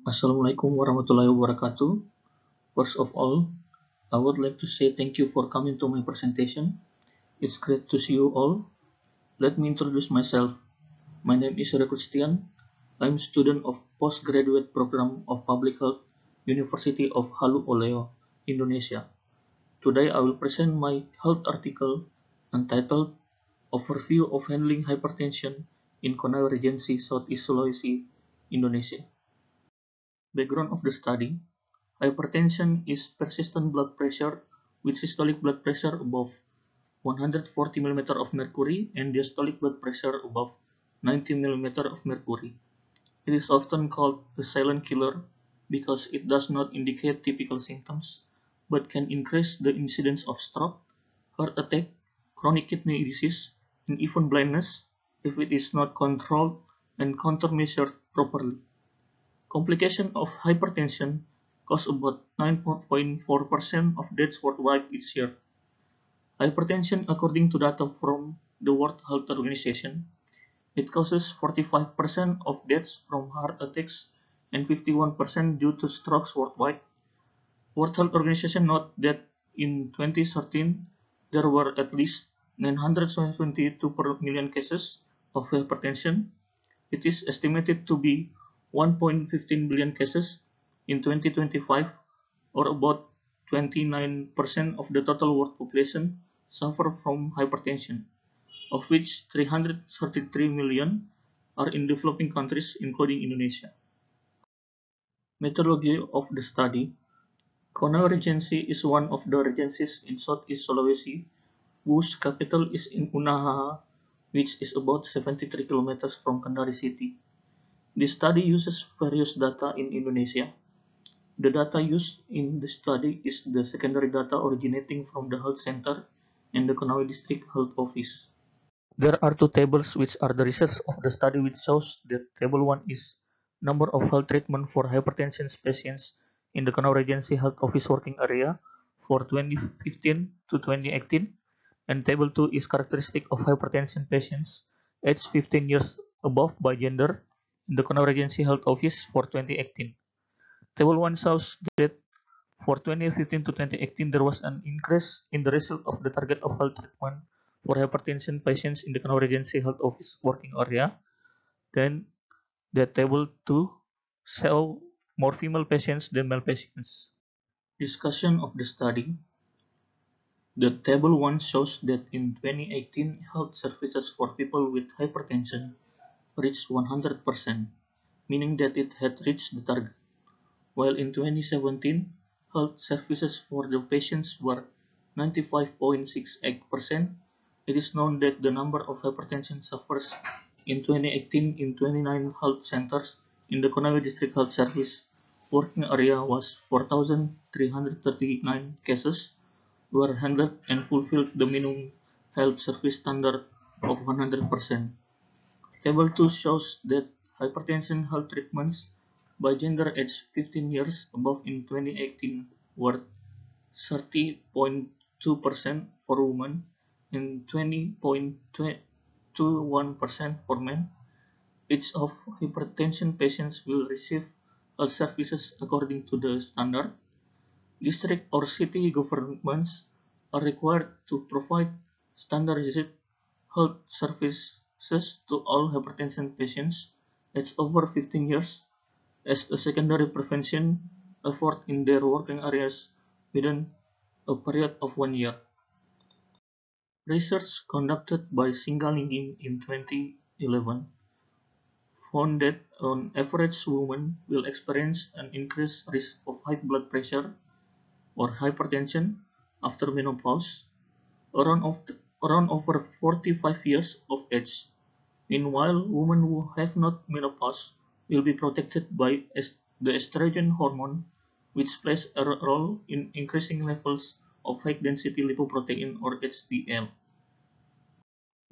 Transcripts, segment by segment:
Assalamualaikum warahmatullahi wabarakatuh. First of all, I would like to say thank you for coming to my presentation. It's great to see you all. Let me introduce myself. My name is Ira Christian. I'm student of postgraduate program of Public Health, University of Halu Oleo, Indonesia. Today I will present my health article entitled Overview of Handling Hypertension in Konawe Regency, Southeast Sulawesi, Indonesia. Background of the study: hypertension is persistent blood pressure with systolic blood pressure above 140 mm of mercury and diastolic blood pressure above 90 mm of mercury. It is often called the silent killer because it does not indicate typical symptoms, but can increase the incidence of stroke, heart attack, chronic kidney disease, and even blindness if it is not controlled and countermeasured properly. Complications of hypertension cause about 9.4% of deaths worldwide each year. Hypertension, according to data from the World Health Organization, it causes 45% of deaths from heart attacks and 51% due to strokes worldwide. World Health Organization noted that in 2013 there were at least 972 per million cases of hypertension. It is estimated to be 1.15 billion cases in 2025, or about 29% of the total world population suffer from hypertension, of which 333 million are in developing countries, including Indonesia. Methodology of the study: Konawe Regency is one of the regencies in Southeast Sulawesi, whose capital is in Unaha, which is about 73 kilometers from Kendari city. The study uses various data in Indonesia. The data used in the study is the secondary data originating from the health center and the Konawe District Health Office. There are two tables which are the results of the study, which shows that table 1 is number of health treatment for hypertension patients in the Konawe Regency Health Office working area for 2015 to 2018, and table 2 is characteristic of hypertension patients aged 15 years above by gender in the Konawe Regency Health Office for 2018. Table 1 shows that for 2015 to 2018 there was an increase in the result of the target of health treatment for hypertension patients in the Konawe Regency Health Office working area. Then the table 2 show more female patients than male patients. Discussion of the study: the table 1 shows that in 2018 health services for people with hypertension reached 100%, meaning that it had reached the target, while in 2017 health services for the patients were 95.68%. It is known that the number of hypertension sufferers in 2018 in 29 health centers in the Konawe District Health Service working area was 4,339 cases were handled and fulfilled the minimum health service standard of 100%. Table 2 shows that hypertension health treatments by gender aged 15 years above in 2018 were 30.2% for women and 20.21% for men. Each of hypertension patients will receive health services according to the standard. District or city governments are required to provide standardized health services to all hypertension patients aged over 15 years as a secondary prevention effort in their working areas within a period of 1 year. Research conducted by Singalingin in 2011 found that on average women will experience an increased risk of high blood pressure or hypertension after menopause around over 45 years of age. Meanwhile, women who have not menopause will be protected by the estrogen hormone, which plays a role in increasing levels of high-density lipoprotein or HDL.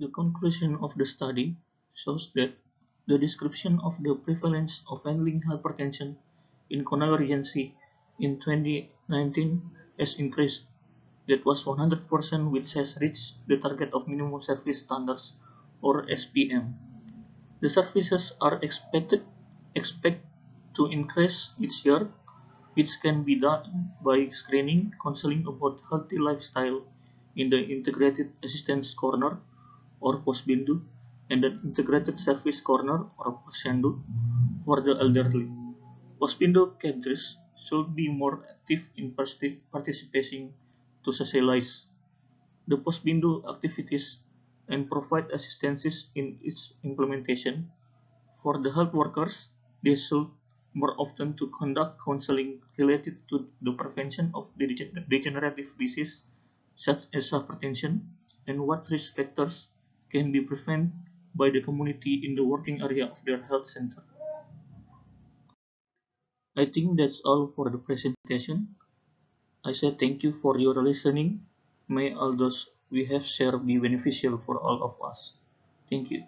The conclusion of the study shows that the description of the prevalence of handling hypertension in Konawe Regency in 2019 has increased. That was 100%, which has reached the target of minimum service standards or SPM. The services are expected to increase its share, which can be done by screening, counseling about healthy lifestyle in the Integrated Assistance Corner or Posbindu, and an Integrated Service Corner or Posyandu for the elderly. Posbindu cadres should be more active in participating to socialize the Posbindu activities and provide assistance in its implementation. For the health workers, they should more often to conduct counseling related to the prevention of degenerative disease such as hypertension and what risk factors can be prevented by the community in the working area of their health center. I think that's all for the presentation. I say thank you for your listening. May all those we have shared be beneficial for all of us. Thank you.